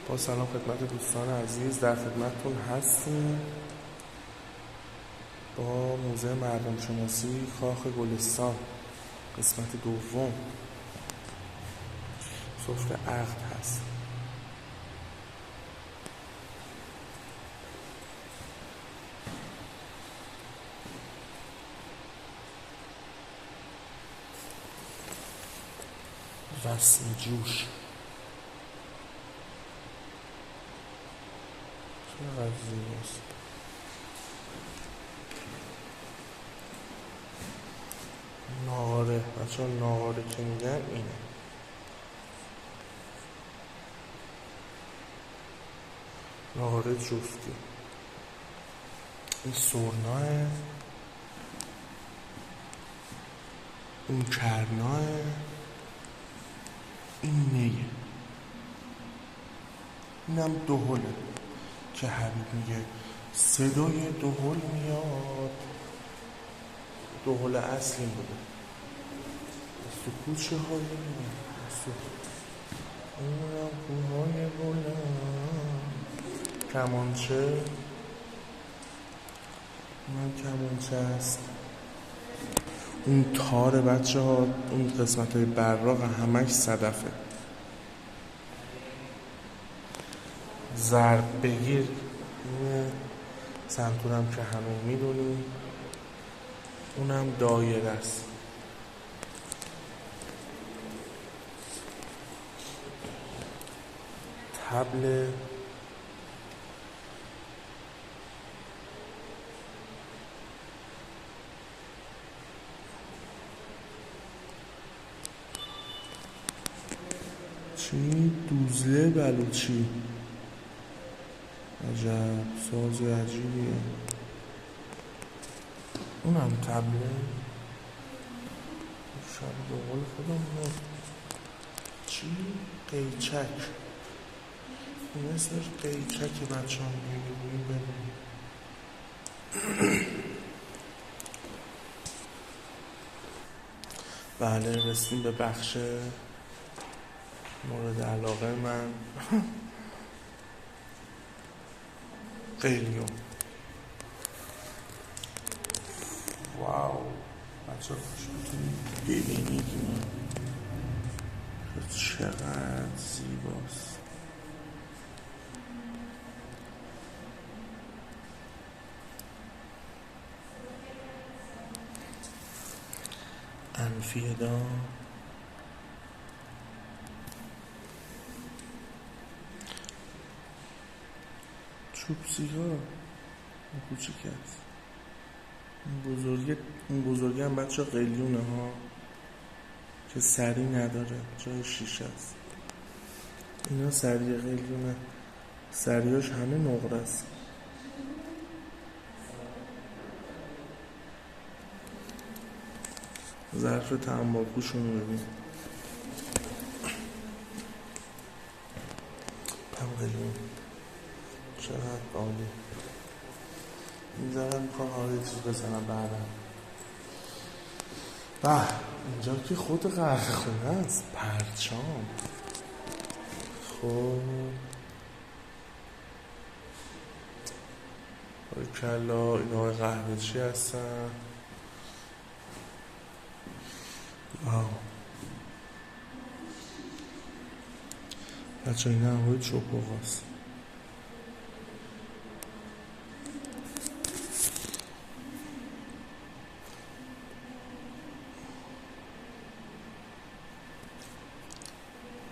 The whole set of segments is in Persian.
با سلام خدمت دوستان عزیز، در خدمتتون هستیم با موزه مردم شناسی کاخ گلستان قسمت دوم. سفره عقد هست. رسم جوش چقدر زیباست. ناهاره بچه ها، ناهاره که میگن اینه. ناهاره جفتی. این سرناه، اون کرناه، این نیه، اینم دهله که حبیب میگه صدای دهل میاد. دهل اصلی بوده. سکوچه های اونم کوهای بلند. کمانچه، اونم کمانچه است. اون تار بچه ها، اون قسمت های براق همش صدفه. ضرب بگیر، این سنتورم که همه میدونیم، اونم دایره است. طبل چی؟ دوزله بلوچی. عجب ساز عجیبیه. اونم طبله. شاید به قول خودم چی؟ قیچک. این اسمش قیچک بچه هم میگوییم. ببینیم بله، رسیم به بخش مورد علاقه من. قلیون. واو بچه ها خوش بتونید ببینید چقدر زیباست. انفیدا، چوب سیگار، این کوچیک هست. این بزرگی هم بچه قلیونه ها که سری نداره، جای شیشه است. اینا سری قلیونه، سریاش همه نقره است. ظرف تنباکوشون ببین. هم قلیون چقدر عالی. میذارم میکنم حالا یه چیز بزنم بعدم. اینجا که خود قهوه خونه است. پرچام. خب کلا این های قهوه چی هستن. بچه این هم های چوبوغ هست.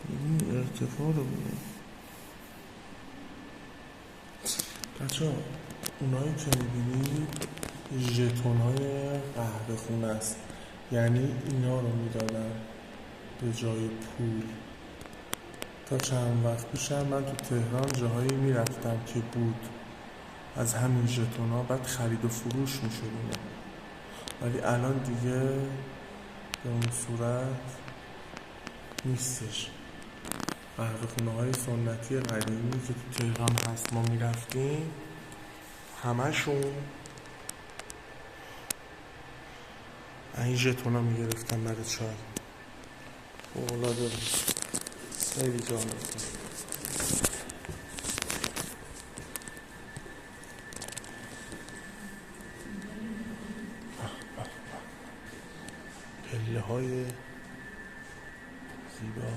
این ارتفاع رو بودیم بچه ها. اونایی که میبینید ژتون های قهوه خونه است، یعنی اینا رو میدادن به جای پول. تا چند وقت پیشم من تو تهران جاهایی میرفتم که بود از همین ژتون ها، بعد خرید و فروش میشد اینا. ولی الان دیگه به اون صورت نیستش. قهوه خونه های سنتی قدیمی که تو تهران هست ما میرفتیم، همشون این ژتون ها میگرفتن برای چای. اولاده خیلی جالب. پله های زیبا.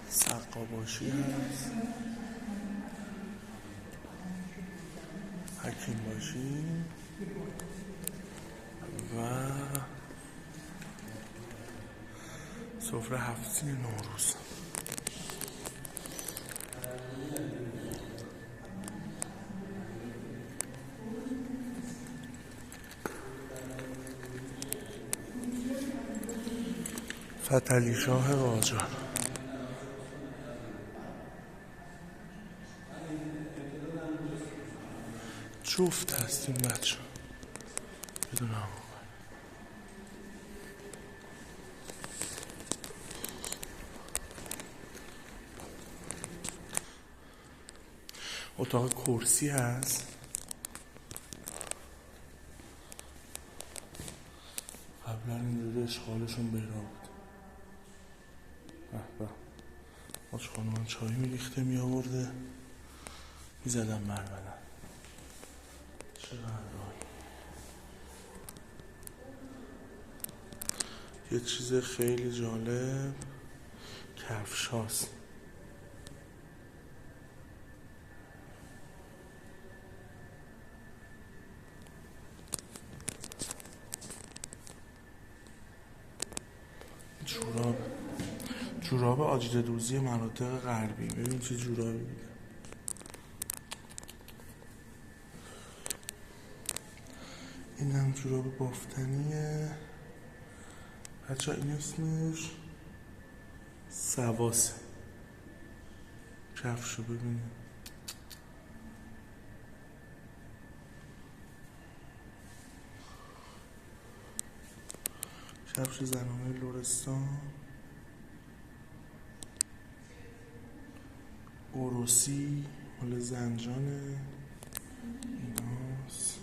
سقاباشی هست، حکیم باشی و سفره 7 سین نوروز. فتحعلی شاه قاجار. جفت هستیم بچه بدون هم. اتاق کرسی هست. قبلا اینجوری اشغالشون بیرا بود. به آج خانمان چایی میریخته میآورده میزدن مرمدن. چقدر یه چیز خیلی جالب کفش هاست. جوراب آجیل دوزی مناطق غربی. ببین چه جورابی بوده. این هم جوراب بافتنیه بچه. این اسمش سواسه. کفشو ببینید. کفش زنانه لرستان. اوروسی مال زنجانه. ایناست.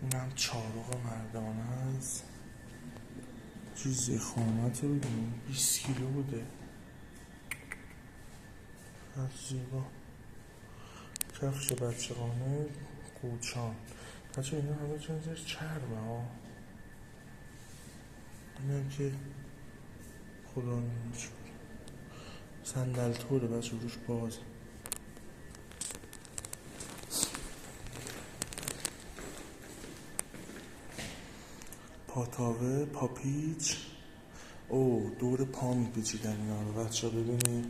اینم چارق مردانه است. چیزی خامته بودیم 20 کیلو بوده. هر زیبا. کفش بچگانه قوچان. بچه اینا همه چیزش چرمه ها. اینم که خدا نمیشه صندل طوره بچه روش باز. پاتاوه پاپیچ. او دور پا میپیچیدن اینا رو بچه ببینید.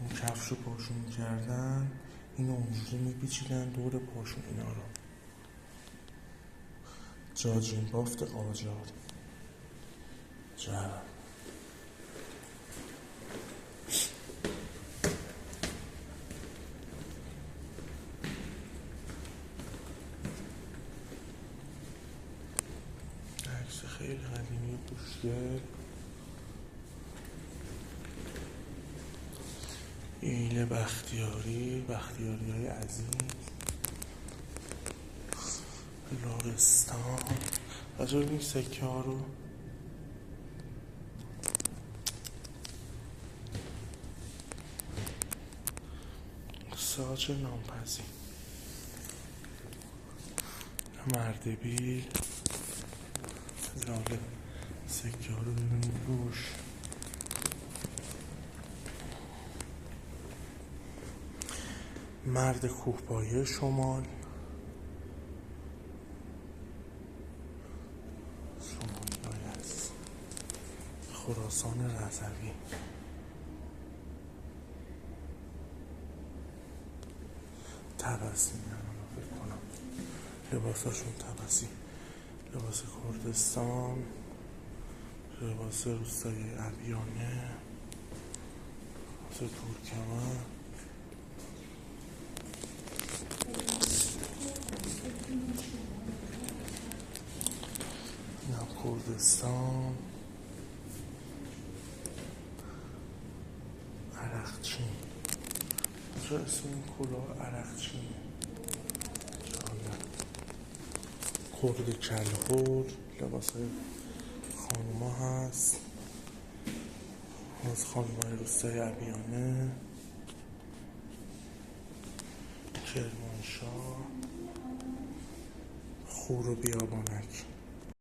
اون کفش رو پاشون میکردن اینو اونجوری میپیچیدن دور پاشون اینا رو. جاجین بافت قاجار. جرم عکس خیلی قدیمی خوشگل. ایل بختیاری های عزیز. لرستان. بچه این سکه ها رو ساج نامپذیر. مردبیل. جالب سکه ها رو ببینید روش. مرد کوهپایه شمال. شمالی هست. خراسان رضوی. طبسی فکر کنم لباساشون طبسی. لباس کردستان. لباس روستایی ابیانه. ترکمن، اینم کردستان، عرقچین. چرا اسم این کلاه عرقچینه؟ کرد کلهور، لباس های خانوما هست، از خانومای روستای ابیانه، کرمانشاه، خور و بیابانک.